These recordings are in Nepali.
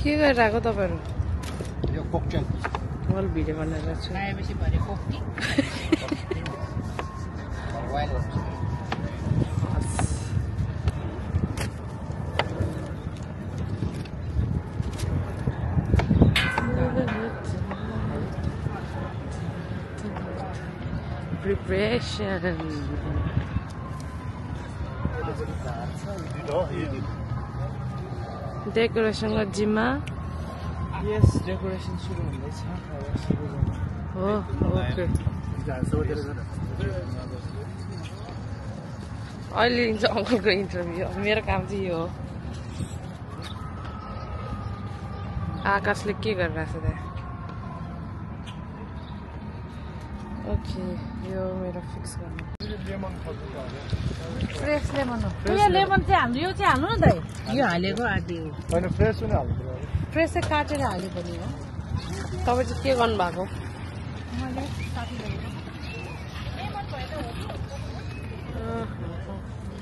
के गरिरहेको तपाईहरु यो कोकटेल अल भिडियो बनाइरहेको छु आएपछि भरे कोक्टी preparation decoration ga jima yes decoration सुरु हुँदैछ हो ओके अहिले लिन्छ अङ्कलको इन्टरभ्यू मेरो काम चाहिँ यो हो आकाशले के गरिरहेछ त्यहाँ ओके यो मेरो फिक्स गर्नु फ्रेश लेमन हो यो लेमन चाहिँ हाल्नु यो चाहिँ हाल्नु न दाइ यो हालेको आदि हो हैन फ्रेश पनि हाल्नु पर्यो फ्रेश चाहिँ काटेर हाल्नु पर्ने हो तपाईँ चाहिँ के गर्नु भएको मैले साथी गरेको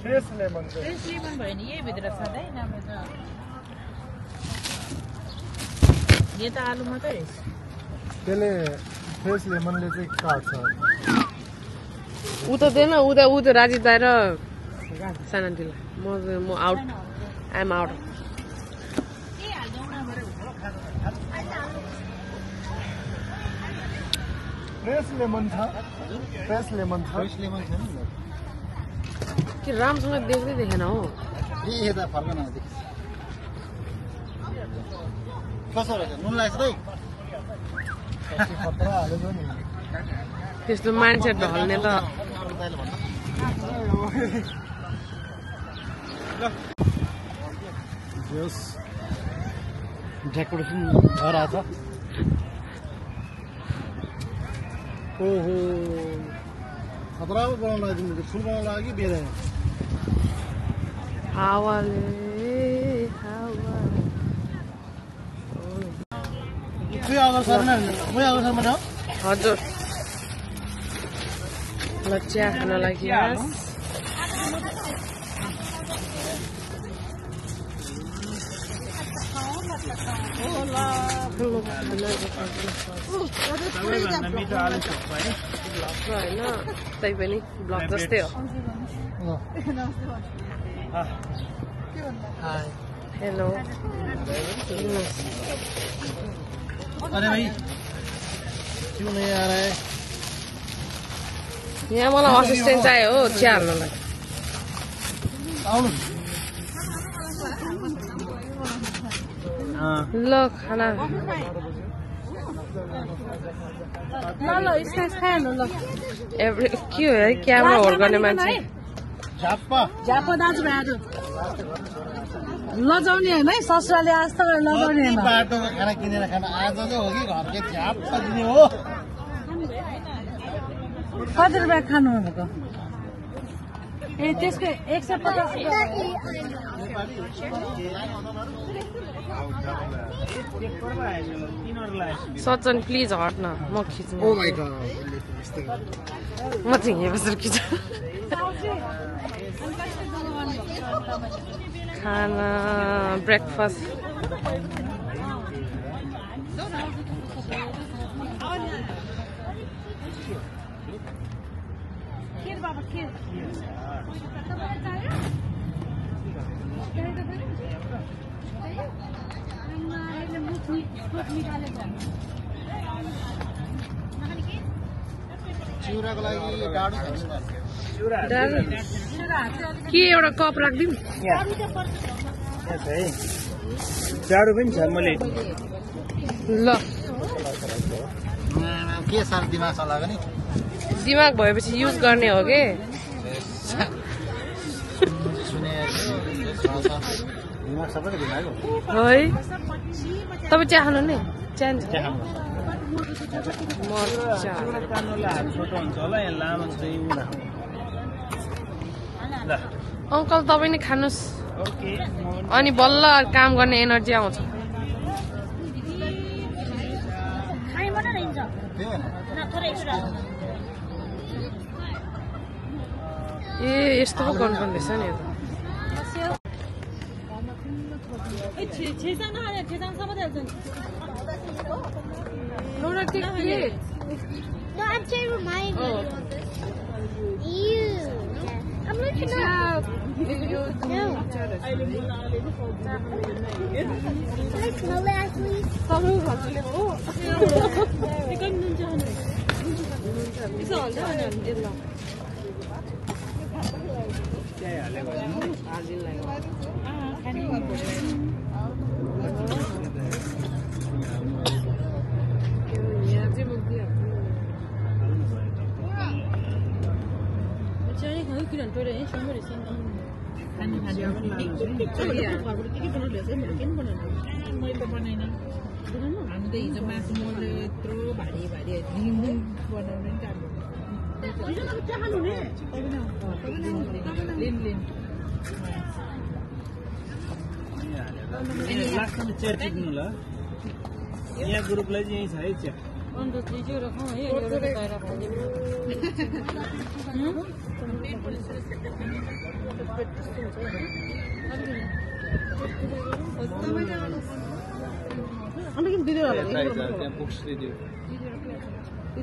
फ्रेश लेमन चाहिँ फ्रेश लेमन भयो नि यही भित्र छ दाइ नभए त यो त आलु मात्रै रहेछ त्यसले फ्रेश लेमनले चाहिँ काट्छ ऊ त दिएन ऊ त राजीव दाइ र सानान्टीलाई म out I'm out fresh lemon छ फ्रेश लेमन छ नि कि राम्रोसँग देख्दै देखेन हो यता फर्कन कसो रहेछ नुन लाग्छ है खतरा हालेको नि त्यस्तो मान्छे ढल्ने त जस डेकोरेसन भइरहेछ ओहो खतरा बनाउन लागि फुल बनाउन लागि बेदैन हावाले हजुर ल चिया खान लागि होइन तै पनि ब्लग जस्तै हो हेलो अरे भाई क्यों नहीं आ रहा है यहाँ मलाई असिस्टेन्ट चाहियो हो चिया हाल्नलाई आउनु ल खाना ल स्न्याक्स खाइहाल्नु ल के हो है क्यामेरा होल्ड गर्ने मान्छे झाप्पा झापा दाजुभाइहरू लजाउने होइन है ससुराले आज त लजाउने होइन बाटोको खाना किनेर खाना आज चाहिँ हो कि घरकै झाप्पा दिने हो कति रुपियाँ खानु भनेको ए त्यसको 150 सचन प्लिज हट न म खिच्नु ओ माय गॉड म चाहिँ यहाँ बसेर खिच्छु खाना ब्रेकफास्ट चिउराको लागि डाडु के एउटा कप राखिदिउँ डाडु पनि छ मैले ल के सानो दिमाग चलाएको नि दिमाग भएपछि युज गर्ने हो के दिमाग सबैको दिमाग हो है तपाईँ चिया खानु नि चिया अङ्कल तपाईँ नै खानुहोस् अनि बल्ल काम गर्ने एनर्जी आउँछ ए यस्तो पो गर्नुपर्ने रहेछ नि छेसाङ नखाने छेसाङसम्म चाहिँ एउटा take plate No, I'm saying remind me. Ew. I'm looking up. No. Can I smell it actually? मैले बनाएन हामी त हिजो मासु मोल्दै यत्रो भारी भारी बनाउने लास्टमा चेयर टिप्नु ल यहाँ ग्रुपलाई चाहिँ यही छ है चिया अन्त चाहिँ रखौँ है एउटा बाहिर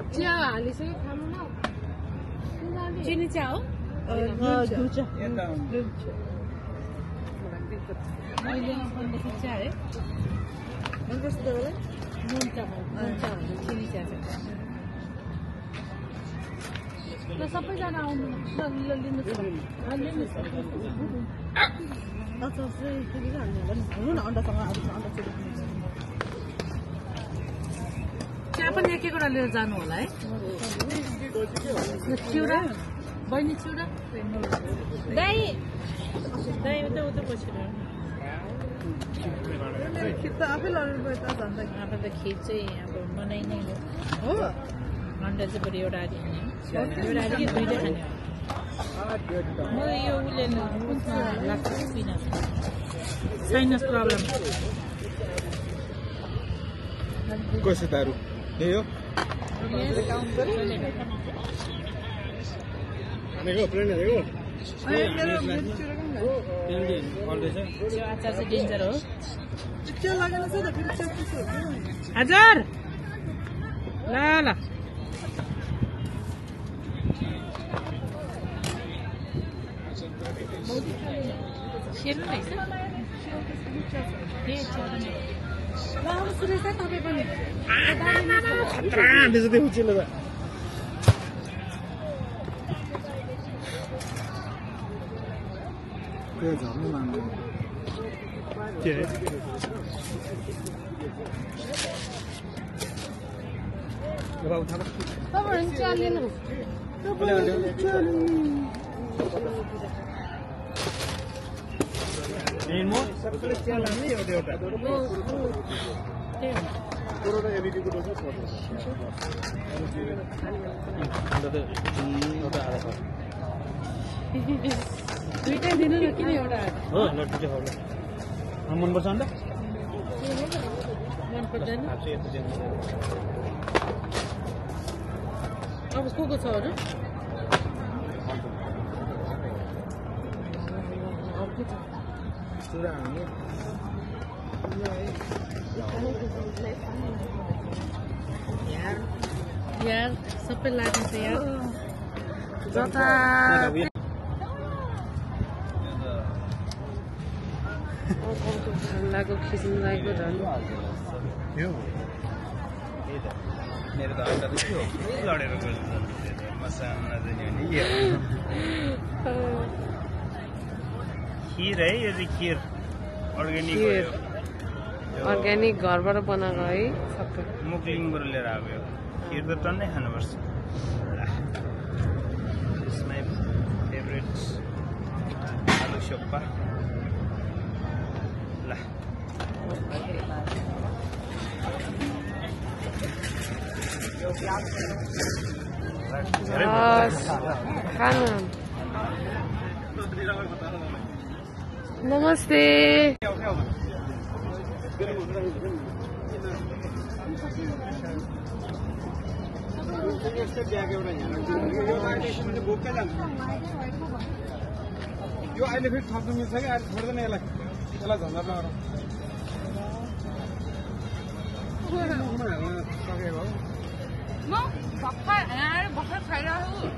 चिया हालिसक्यो खानु न चिनी चिया हो मैले भनेको चिया है नुन चिया चिनी चिया ल सबैजना आउनु लिनुहोस् चिया पनि एक एकवटा लिएर जानु होला है चिउरा बहिनी चिउरा दाइ दाइ उता उता बसेर आफै अब त खिर चाहिँ अब बनाइ नै हो अन्डा चाहिँ बरु एउटा आधी एउटा आधी कि दुइटै खाने म यो उसले लाग्छ साइनस प्रब्लम कसो दारू त्यही हो अचार चाहिँ डेन्जर हो हजार ल ल सेर्नु रहेछ तपाईँ पनि तपाईँहरू चिया लिनु दुइटै दिनु न किन एउटा मनपर्छ अन्त मन पर्दैन अब को छ अरू यार सबै लाग्छ यार जता ठन्डाको खिच्नु लागेको झन् मेरो त अन्डा त के हो लडेर गयो मसाला खिर है यो चाहिँ खिर अर्ग्यानिक अर्ग्यानिक घरबाट बनाएको है सबै मुक्लिङबाट लिएर आएको यो खिर त टन्नै खानुपर्छ माई फेभरेट आलु सोप्पा ल खानु नमस्ते यो अहिले फेरि थप्नु मिल्छ कि अहिले छोड्दैन यसलाई त्यसलाई झन्झट नगरौँ म भर्खर खाइरहेको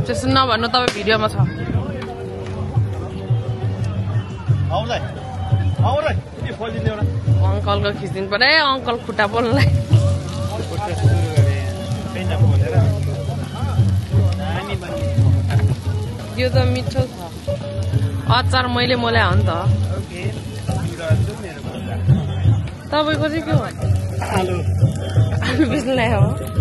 त्यसो नभन्नु तपाईँ भिडियोमा छ अङ्कलको खिचिदिनु पर्यो है अङ्कल खुट्टा पोल्नलाई यो त मिठो छ अचार मैले मोल्या हो नि त तपाईँको चाहिँ के हो आलु बेच्नु ल्यायो हो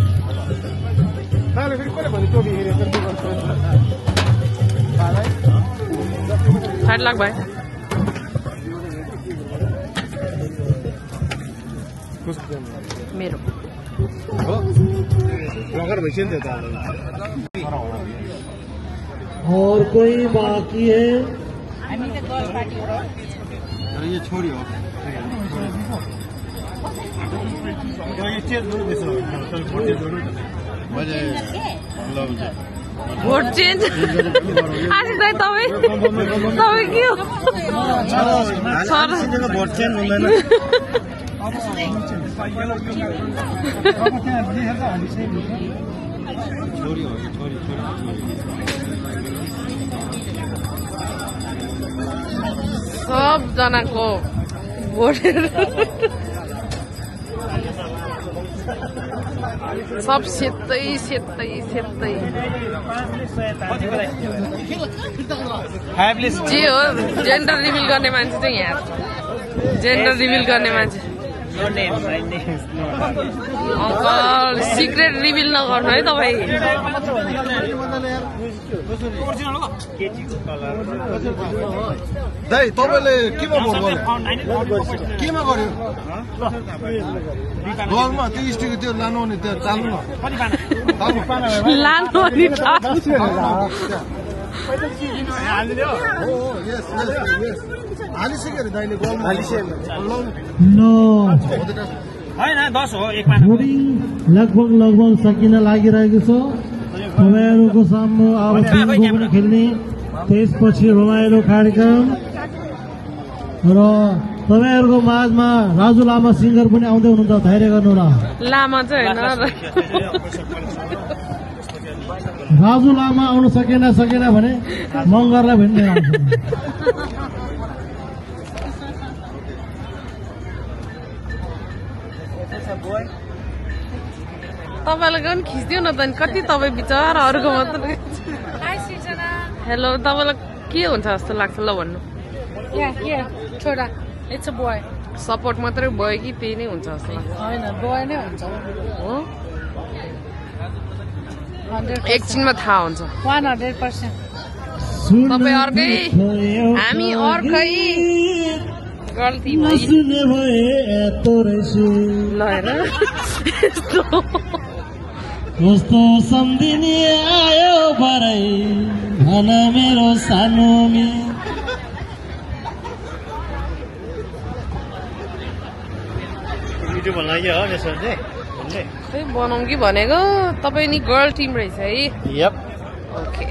साठ लाख भाइ मेरो और कोई बाकी है ये छोडियो भोट चेन्ज आज चाहिँ तपाईँ के हो भोट चेन्ज हुँदैन सबजनाको भोटेर सब सेतै सेतै सेतै जे हो जेन्डर रिभिल गर्ने मान्छे चाहिँ यहाँ जेन्डर रिभिल गर्ने मान्छे अङ्कल सिक्रेट रिभिल नगर्नु है तपाईँ दाइ तपाईँले केमा भोट गर्यो केमा गर्यो घरमा त्यो स्टिक त्यो लानु नि त्यो चाल्नु लानु अनि हालिसक्यो अरे दाइले लगभग सकिन लागिरहेको छ तपाईँहरूको सामु अब पनि खेल्ने त्यसपछि रमाइलो कार्यक्रम र तपाईँहरूको माझमा राजु लामा सिङ्गर पनि आउँदै हुनुहुन्छ धैर्य गर्नु होला लामा चाहिँ होइन राजु लामा आउनु सकेन भने मङ्गरलाई भेट्ने तपाईँलाई पनि खिच्दियो न त नि कति तपाईँ बिचरा अरूको मात्र हेलो तपाईँलाई के हुन्छ जस्तो लाग्छ ल भन्नु छोरा इट्स अ बोय सपोर्ट मात्रै भयो कि त्यही नै हुन्छ जस्तो लाग्छ होइन बोय नै हुन्छ हो एकछिनमा थाहा हुन्छ 100% तपाईँ अर्कै हामी अर्कै गल्ती ल हेर कस्तो सम्झिने आयो बराई भन मेरो सानोमी खै बनाउँ कि भनेको तपाईँ नि गर्ल टिम रहेछ है ओके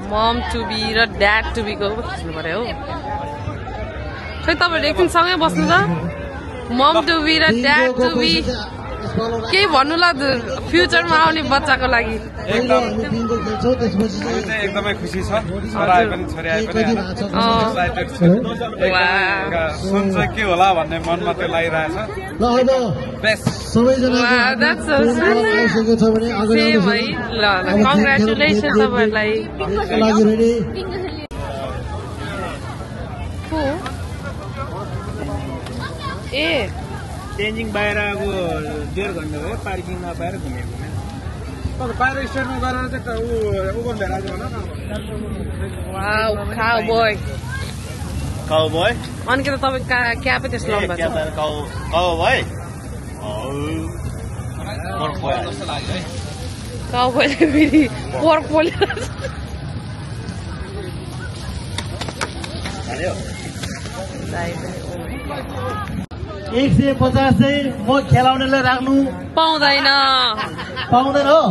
मम टु बी र ड्याड टु बीको खिच्नु पर्यो हो खै तपाईँहरू एकछिन सँगै बस्नु त मम टु बी र ड्याड टु बी केही भन्नु ल फ्युचरमा आउने बच्चाको लागि एकदमै खुसी छ छोरा आए पनि छोरी आए पनि एक्साइटेड छु सुन चाहिँ के होला भन्ने मनमा त्यो लागिरहेछ बेस्ट कङ्ग्रेचुलेसन तपाईँहरूलाई ए चेन्जिङ बाहिर अब 1.5 घन्टा भयो पार्किङ नपाएर घुमेको बाहिर स्टेटमा गएर चाहिँ ऊ गर्नु भइरहेको होला Wow, cowboy. Cowboy. अनि के त तपाईँ क्यापै त्यस्तो लाउनु भएको छ Cowboy. काउबोयले फेरि पोर्क पोलेर 150 चाहिँ म खेलाउनेलाई राख्नु पाउँदैन पाउँदैन हो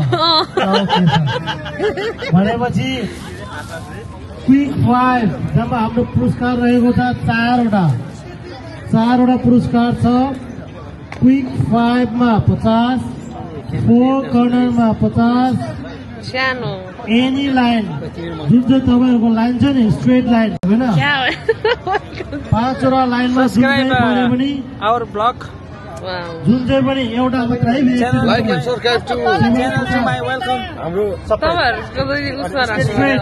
भनेपछि क्विक 5 जम्मा हाम्रो पुरस्कार रहेको छ 4वटा पुरस्कार छ क्विक 5 मा 50 4 कर्नरमा 50 सानो एनी लाइन जुन चाहिँ तपाईँहरूको लाइन छ नि स्ट्रेट लाइन होइन 5वटा लाइनमा जुन चाहिँ पऱ्यो भने आवर ब्लग जुन चाहिँ पनि एउटा मात्रै like and subscribe to channel to my welcome हाम्रो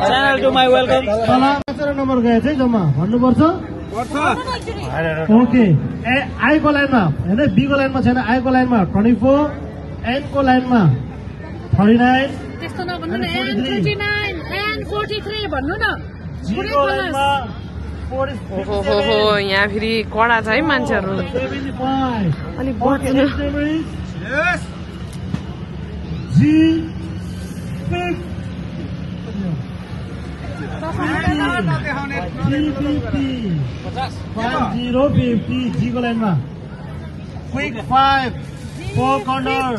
च्यानल टु माई वेलकम तल 5 नम्बर गए चाहिँ जम्मा भन्नुपर्छ ओके आई को लाइनमा होइन बी को लाइनमा छैन आई को लाइनमा 24 एन को लाइनमा 39 त्यस्तो नभन्नु न एन 39 एन 43 भन्नु न जी को लाइनमा 45 ओहो यहाँ फेरि कडा छ है मान्छेहरू 75 अनि बच्नु यस जी 50 जी को लाइनमा क्विक 5 4 कर्नर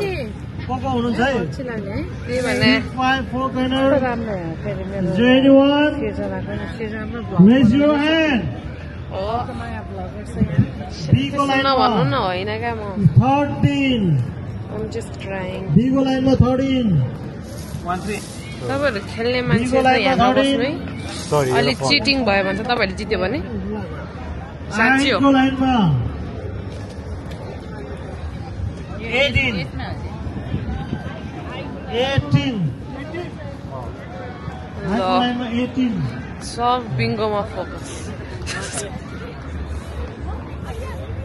को हुनुहुन्छ है त्यही भने 5 4 corner anyone raise your hand B को भन्नु लाइनमा न होइन क्या म 13 I'm just trying B को लाइनमा 13 तपाईँहरू खेल्ने मान्छे त यहाँ नबस्नु है अलिक चिटिङ भयो भने चाहिँ तपाईँहरूले जित्यो भने साँच्ची हो को लाइनमा 18 लाइनमा 18 सब बिङ्गोमा focus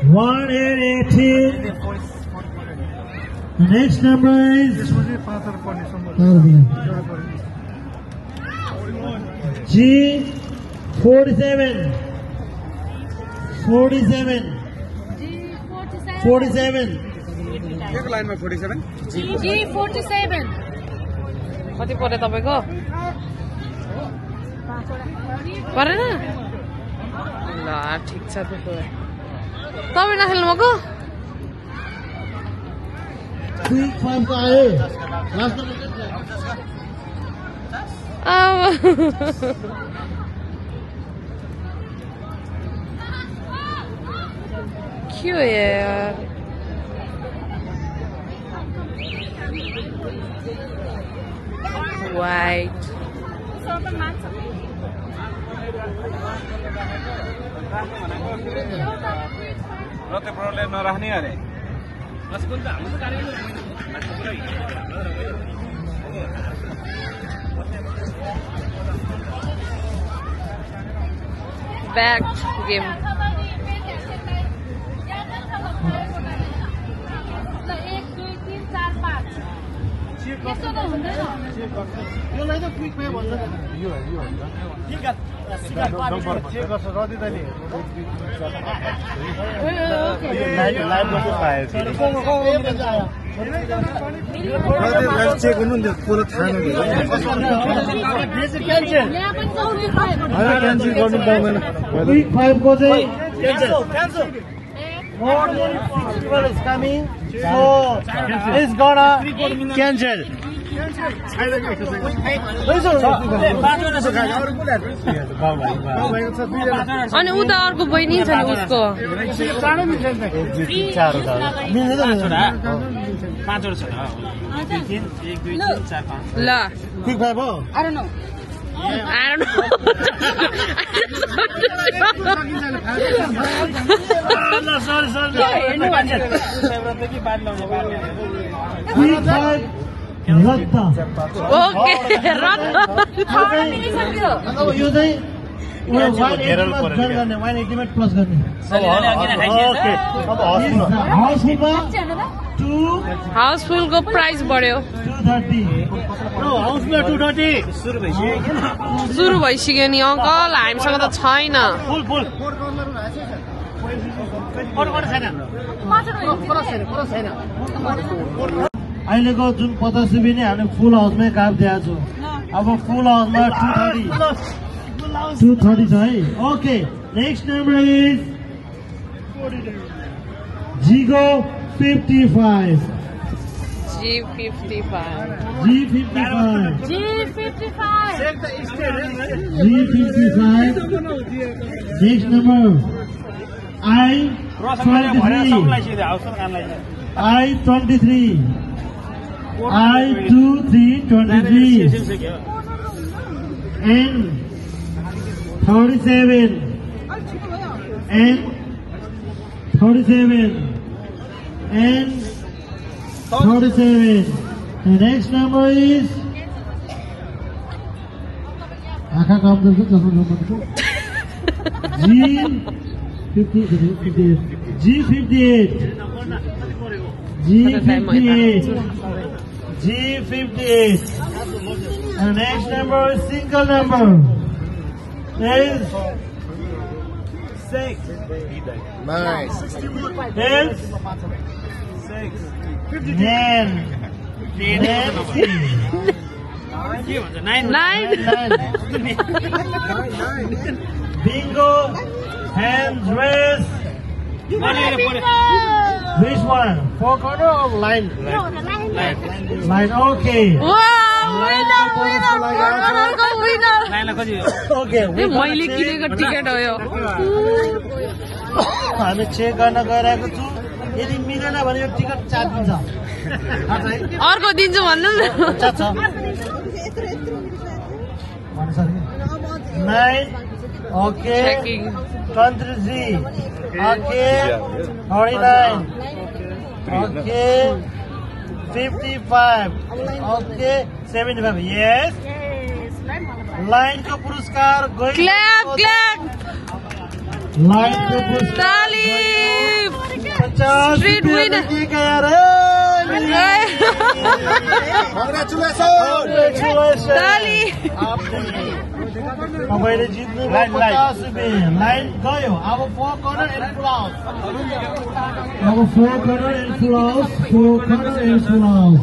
118 The next number is G 47 केको लाइनमा 47 G 47 कति पर्यो तपाईँको परेन ल ठिक छ त्यसो भए तपाईँ नखेल्नु भएको Quick 5 को आए लास्ट नंबर के हो यार वाइट रते प्रले नराख्ने अरे back game यो लाइन त क्विक मै भन्छ यो ठीक है नम्बर चेक गर्छ रदि दाइले लाइभ गर्छ पाए रदि चेक गर्नु नि पुरो थाहा क्यान्सल गर्नु पाउँदैन क्विक 5 को चाहिँ cancel more than 6 people is coming so it's gonna cancel अनि उता अर्को बहिनी छ नि उसको ल क्विक 5 हो I don't know. sorry. Okay, यो चाहिँ वाइन प्लस गर्ने हाउसफुल को प्राइस बढ्यो 230 सुरु भइसक्यो नि अङ्कल हामीसँग त छैन अहिलेको जुन 50 रुपियाँ नै हामीले फुल हाउसमै काप दिएको छु अब फुल हाउसमा 230 छ है okay next number is Jigo 55 G55 next number I23 N 37 and 37 the next number is G58 and next number is single number is 6 Nice. is 10 9 Bingo hands raised. Which one? Four corner or line? No, the Line, okay. Wow, winner. Okay. मैले किनेको टिकट हो यो हामी चेक गर्न गइरहेको छु यदि मिलेन भने यो टिकट चार्जिन्छ अर्को दिन्छु भन्नु न 9 okay Checking. 23 okay 49 okay 55 okay 75 yes line को पुरस्कार गयो क्ल्याप लाइन को पुरस्कार ताली 50 Street winner. के गया रे Congratulations ताली तपाईले जित्नु भयो 50 रुपैयाँ लाइन गयो अब 4 corner and full house अब 4 corner and full house 4 corner and full house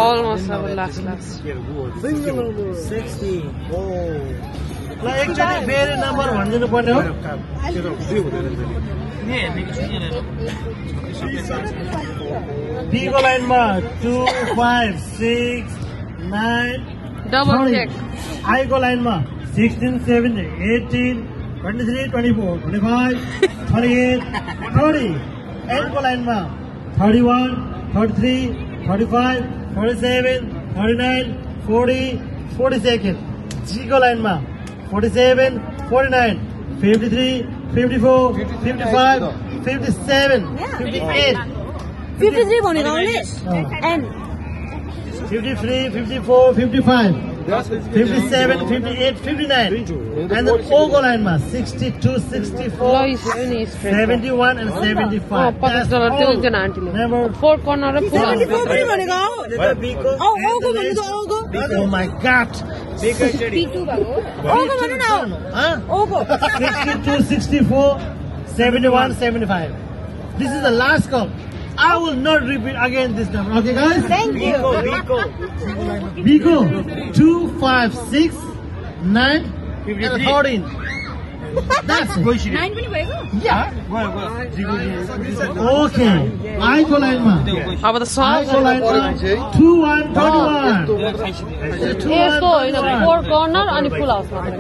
almost अब last ल एकचोटि फेरि नम्बर भनिदिनु पर्ने हो बी को लाइनमा 2 5 6 9 double check आई को लाइनमा 16 17 18 23 24 25 28 30 एन को लाइनमा 31 33 35 37 39 40 42 जी को लाइनमा 47 49 53 54 55 57 58 53 भनेको and 53 54 55 57 58 59 and the Ogo line ma 62 64 71 and 75 $50 त्यो एकजना आन्टीले Number 4 corner र full house oh my god ओगो भन्नु न ओगो 62 64 71 75 this is the last call I will not repeat again this number okay guys Thank you Biko 2 5 6 9 and 14 that's it 9 पनि भएको yeah okay I को line ma अब त I सब को line ma 2 1 21 यस्तो होइन 4 corner अनि full house मात्र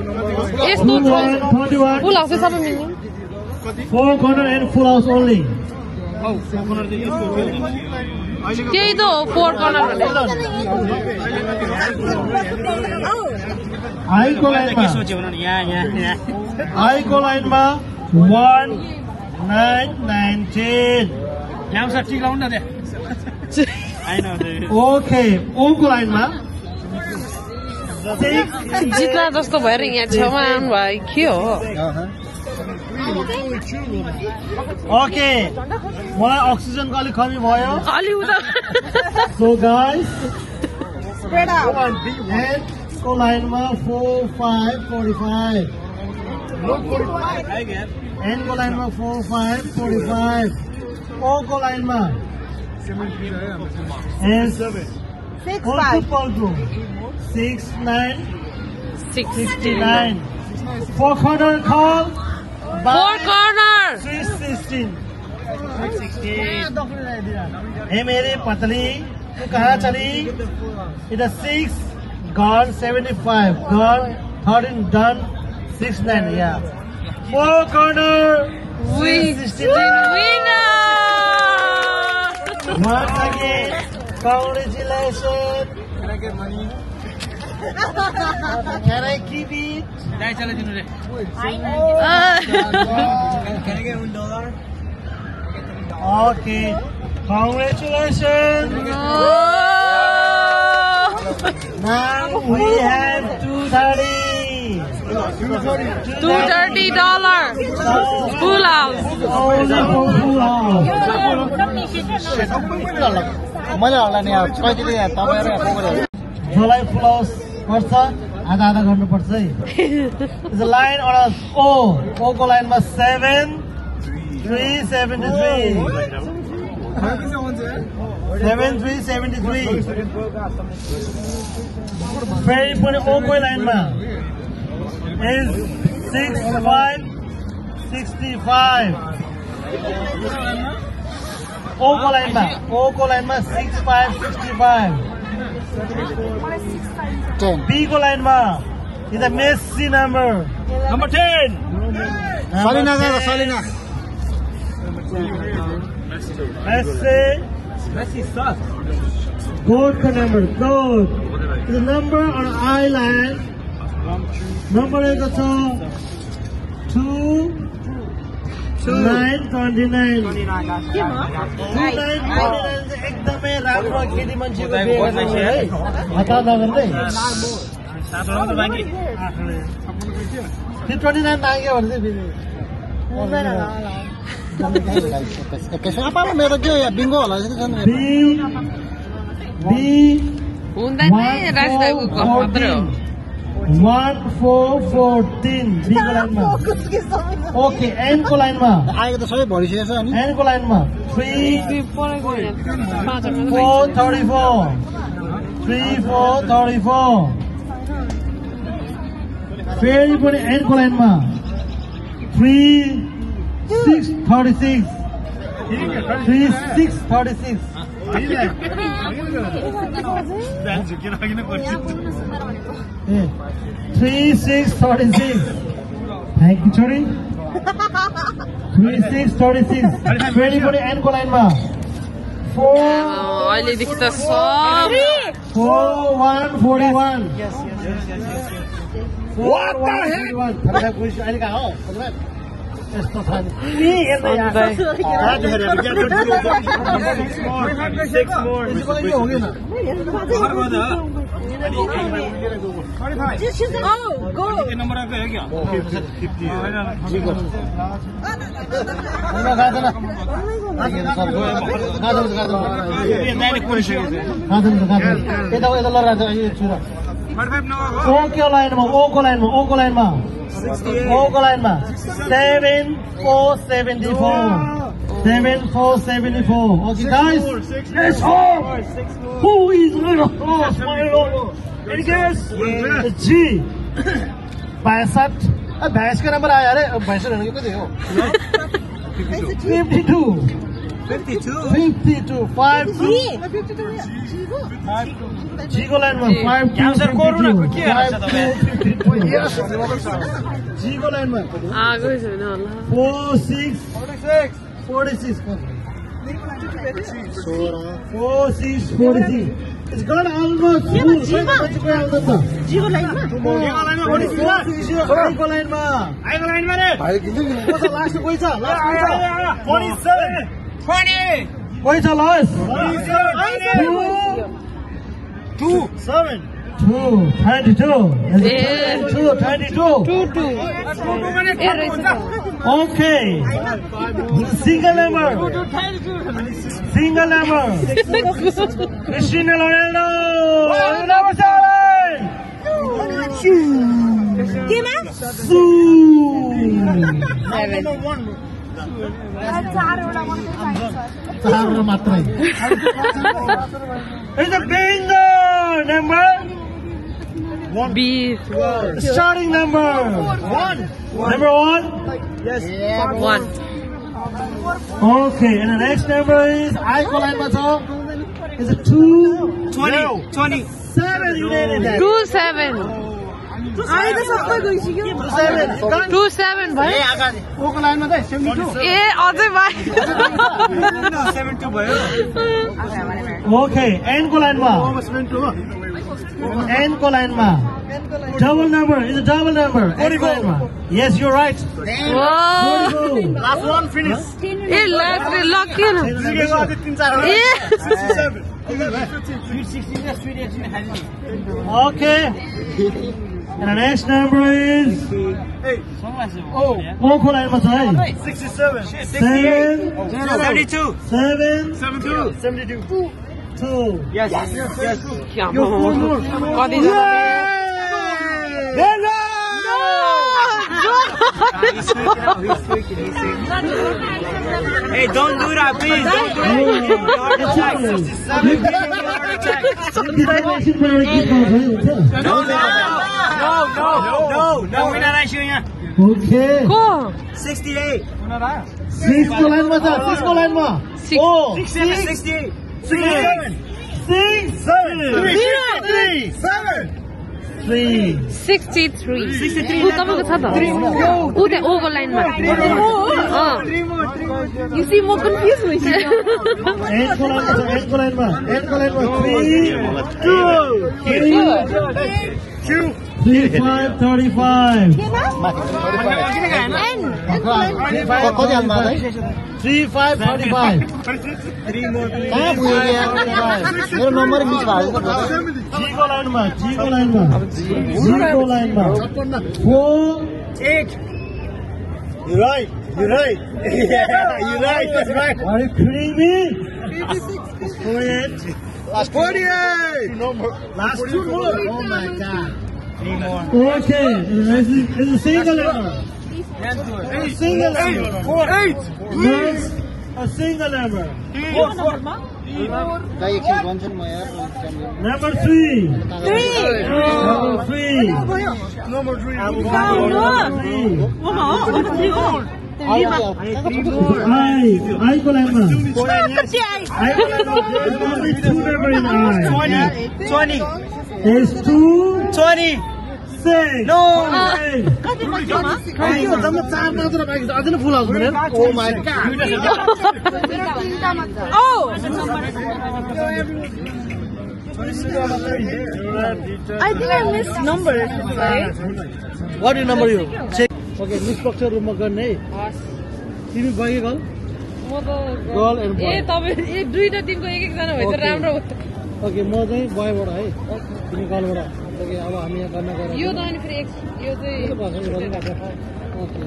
यस्तो 21 full house सबै मिल्ने 4 corner and full house only त्यही त हो 4 corner भने I को line ma I को line ma 1 9 9 10 okay O को line ma 6 जित्ला जस्तो भएर यहाँ छेउमा आउनु भयो के हो okay मलाई अक्सिजनको अलिक कमी भयो अलि उता so guys spread out and को लाइनमा 4 5 45 N को line में 4 5 45 O को line में S 6 5 6 9 69 4 corner call 4 corner 316 हे मेरी पतली तू कहाँ चली इधर 6 gone 75 gone 13 done 69 yeah 4 corner 316 winner once again congratulations can I keep it Can I get $1? okay congratulations now we have $230 full house only for full house जसलाई full house पर्छ आधा आधा गर्नुपर्छ है इज लाइन अन ओ को लाइनमा 7 373 7373 फेरि पनि ओ को लाइनमा इज 6565 ओ को लाइनमा 6565 B को लाइनमा is a messy number Number 10. Salina. Messi sucks. Goat का number. Goat. The number on island. Number एक छ 2929. 2929 एकदमै राम्रो केटी मान्छेको बिहे है हतार नगर्दै 29 माग्यो भने Kesana apa मेरो के बिंगो होला जस्तो छ नि B हुँदैन राज दाइको गफ मात्र हो 1414 B को लाइनमा ओके N को लाइनमा आएको त सबै भरिसकेछ अनि N को लाइनमा 3434 फेरि पनि N को लाइनमा 3636 3636 थ्याङ्क यू छोरी 3636 फेरि पनि N को लाइनमा अहिलेदेखि त सब 4141 What the heck? अहिले कहाँ हो यस्तो छ नि हेर्दै O को लाइनमा 7474 okay guys let's hope who is gonna cross my road any guess G 62 भैंस का नंबर आया अरे भैंस रहने के कति हो 52 G को लाइनमा 52 G को लाइनमा आगो छैन होला 46 It's gone almost full. G को लाइनमा 20 last 22 Okay. Single number. Cristiano Ronaldo. चारवटा मात्रै It's a bingo number B. starting number one. Number one. Yes. 1. Okay, and the next number is I call line is a 2 20. 7 you did it. 27. 27 भयो ओको लाइनमा चाहिँ 72. ए अझै भाइ 72 भयो. Okay, N को लाइनमा 72 हो. N को लाइनमा double number is a double number. N को लाइनमा. Yes, you're right. Whoa. Last one finish. A last lucky न ए 67. Okay. And the next number is O को लाइनमा छ है 67. 72. 2. Yes. कति Hey, don't do that, please. Don't do No, we're not showing you. Okay. को 68. 6 को लाइनमा छ 6 को लाइनमा 68. 63 ऊ तपाईँको छ त ऊ त्यहाँ ओको लाइनमा You see, more confused with you. 8 को लाइनमा 3 5 35 कति हालमा है 3 5 35 मेरो नम्बर मिस भएको G को लाइनमा 4 8. You're right. That's right. Are you kidding me? 48 Last 48. last 2 more. Oh my God. 3 more. Okay, it's a single number. Single number. 8. Yes, a single number. Number 3. Number 3. I को लाइनमा only 2 number in I. 20. There's 2 20. 6. No. 8. Oh my God. Oh! I think I missed numbers, right? What is number you? Check. Okay, निष्पक्ष रूपमा गर्ने है तिमी बगे गल Girl and boy. ए तपाईँ ए दुईटा टिमको एक एकजना भए त राम्रो हो ओके म चाहिँ बयबाट है तिमी गलबाट ओके अब हामी यहाँ गर्न गएर यो त अनि फेरि यो चाहिँ ओके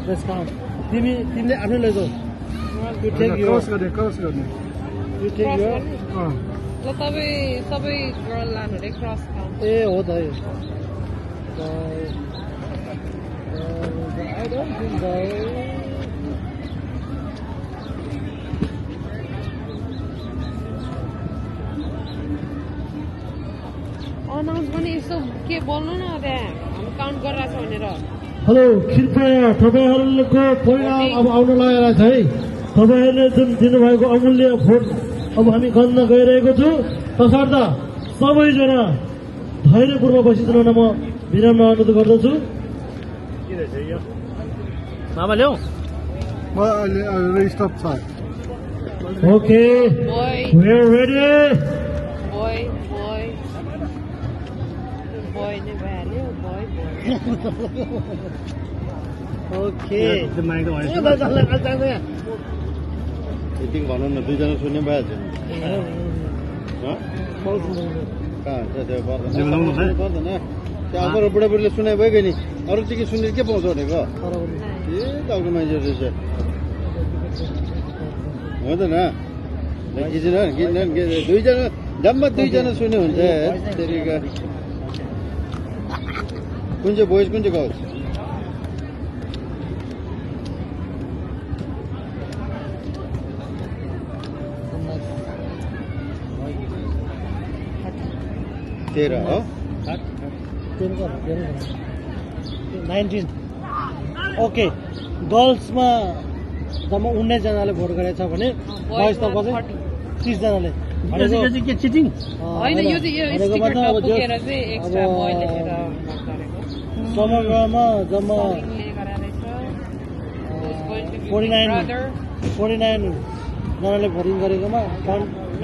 लेट्स काउन्ट तिमीले आफ्नै लैजाऊ you take your you take your ल तपाईँ सबै गर्ल लानु अरे क्रस काउन्ट ए हो त है I don't think so. Announce पनि यसो के बोल्नु न त्यहाँ हामी काउन्ट गरिरहेको छ भनेर हेलो कृपया तपाईँहरूको परिणाम अब आउन लागेको छ है तपाईँहरूले जुन दिनुभएको अमूल्य भोट अब हामी गन्न गइरहेको छु तसर्थ सबैजना धैर्यपूर्वक बसिदिन म विनम्र अनुरोध गर्दछु मामा ल्याऊ स्टप छ okay boy we are ready boy नै भइहाल्यो बोय ओके यति भनौँ न दुईजना सुन्ने भइहाल्छ पर्दैन त्यो आफ्नो बुढाबुढीले सुनाइ भयो नि अरू चाहिँ के सुनेर के पाउँछ भनेको ए तपाईँको मान्छे रहेछ हुँदैन दुईजना जम्मा दुईजना सुन्ने हुन्छ कुन चाहिँ बोइज कुन चाहिँ गर्ल्स तेह्र हो 19 ओके गर्ल्समा जम्मा 19 जनाले भोट गरेछ भने बोइज त कतै 30 जनाले के चिटिङ होइन यो चाहिँ यो स्टिकर नपुगेर चाहिँ एक्स्ट्रा मैले लेखेर समग्रमा जम्मा 49 जनाले भोटिङ गरेकोमा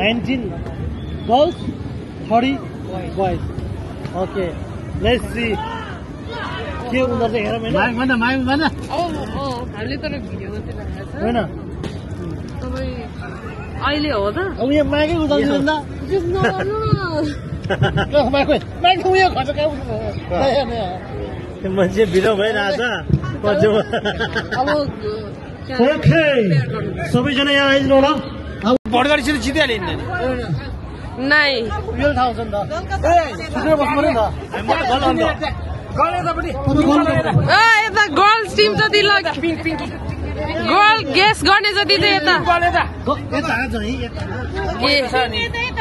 19 girls 30 boys okay let's see के उनीहरू चाहिँ हेरौँ होइन हामीले तर भिडियो मात्रै राखेको छ होइन तपाईँ अहिले हो त अब यहाँ माइकै उठाउँछ नि त माइक उयो खर्च कहाँ मान्छे भिडियो भइरहेछ अब ओके सबैजना यहाँ आइदिनु होला भोट गरिसकेर जितिहाल्यो नि नाइ यो थाहा हुन्छ नि त सुनेर बस्नु पर्यो नि त यता गर्ल्स टिम जति गर्ल गेस गर्ने जति चाहिँ यता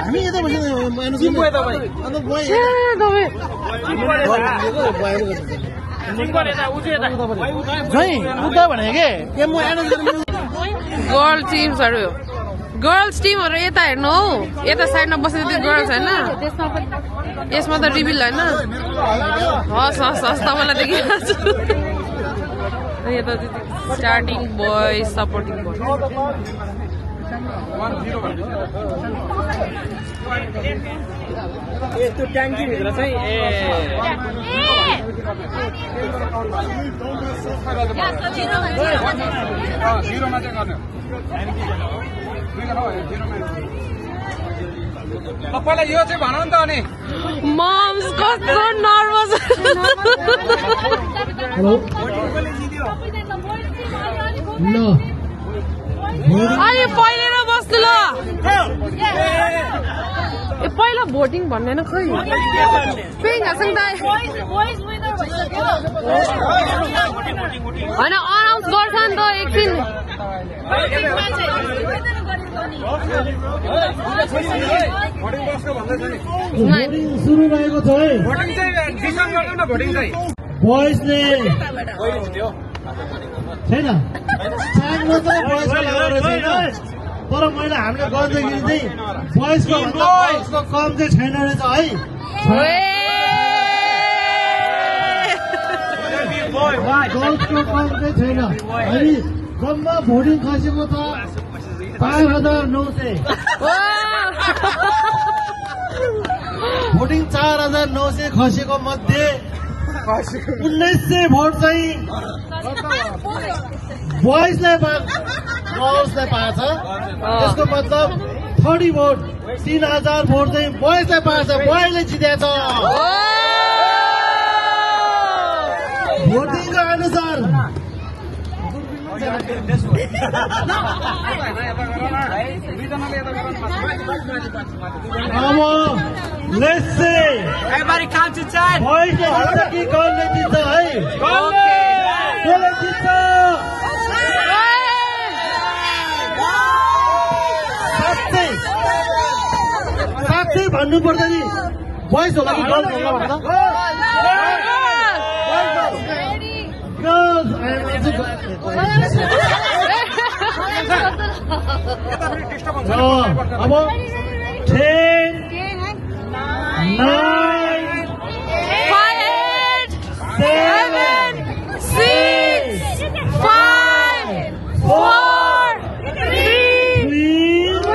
हामी यता गर्ल टिम्सहरू गर्ल्स टिमहरू यता हेर्नु हौ यता साइडमा बसेको त्यो गर्ल्स होइन यसमा त रिभिल होइन हस् हस् हस् तपाईँलाई देखिहाल्छु यता स्टार्टिङ बोय सपोर्टिङ बोय यस्तो ट्याङ्की भित्र चाहिँ जिरोमा चाहिँ गर्ने पहिला यो चाहिँ भन नि त अनि मम्स कस्तो नर्भस अहिले पहिलेर बस्नु ल पहिला भोटिङ भन्दैन खै होइन अनाउन्स गर्छ नि त एकछिन सुरु रहेको छ है बोइजले छैन चाङ्लो त बोइजले गरेको छैन तर मैले हामीले गर्दाखेरि चाहिँ बोइजको कम चाहिँ छैन रहेछ है गर्ल्सको कम चाहिँ छैन अनि जम्मा भोटिङ खसेको त 5,900 भोटिङ 4,900 खसेको मध्ये 1900 भोट चाहिँ बोइजलाई गर्ल्सलाई पाएछ त्यसको मतलब 30 भोट 3,000 भोट चाहिँ बोइजलाई पाएछ बोइजले जितेछ भोटिङको अनुसार अब let's see everybody count to 10 बोइजले जित्छ कि गर्लले जित्छ है कसले जित्छ साँच्चै भन्नुपर्दा नि बोइज होला कि गर्ल्स होला भन्दा गर्ल्स अब 10 9 7 6 5 4 3 2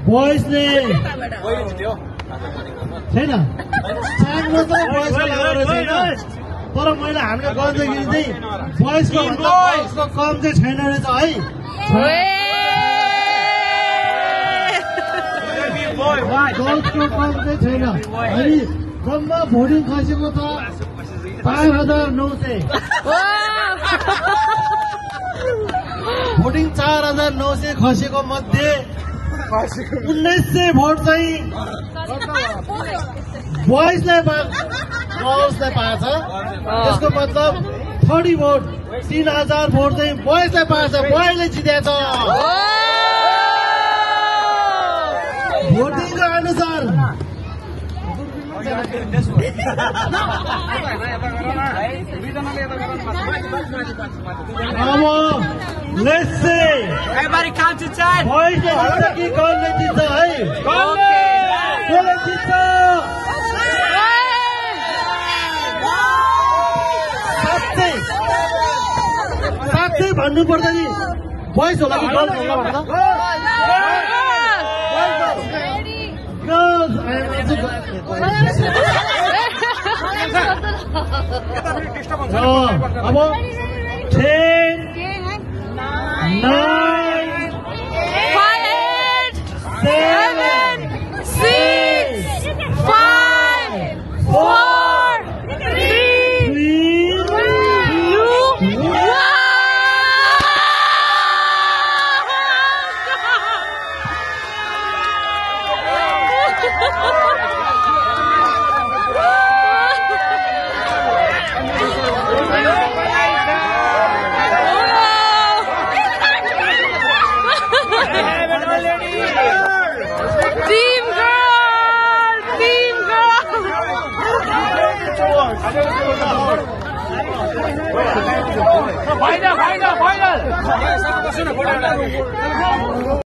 1 बोइजले छैन चाङमा त बोइजको लगाएर छैन तर मैले हामीले गर्दाखेरि चाहिँ बोइजको कम चाहिँ छैन रहेछ है गर्ल्सको कम चाहिँ छैन अनि जम्मा भोटिङ खसेको त 5,900 भोटिङ 4,900 खसेको मध्ये 1900 भोट चाहिँ बोइजलाई गर्ल्सलाई पाएछ त्यसको मतलब 30 भोट 3,000 भोट चाहिँ बोइजलाई पाएछ बोइजले जितेछ भोटिङको अनुसार अब let's say Everybody count to 10. बोइजले जित्छ कि गर्लले जित्छ है कसले जित्छ साँच्चै भन्नु पर्दा नि बोइज होला कि गर्ल्स होला भन्दा गर्ल्स अब 10 9 7 6 5 4 3 2 1 Team girl! Team girl! Final.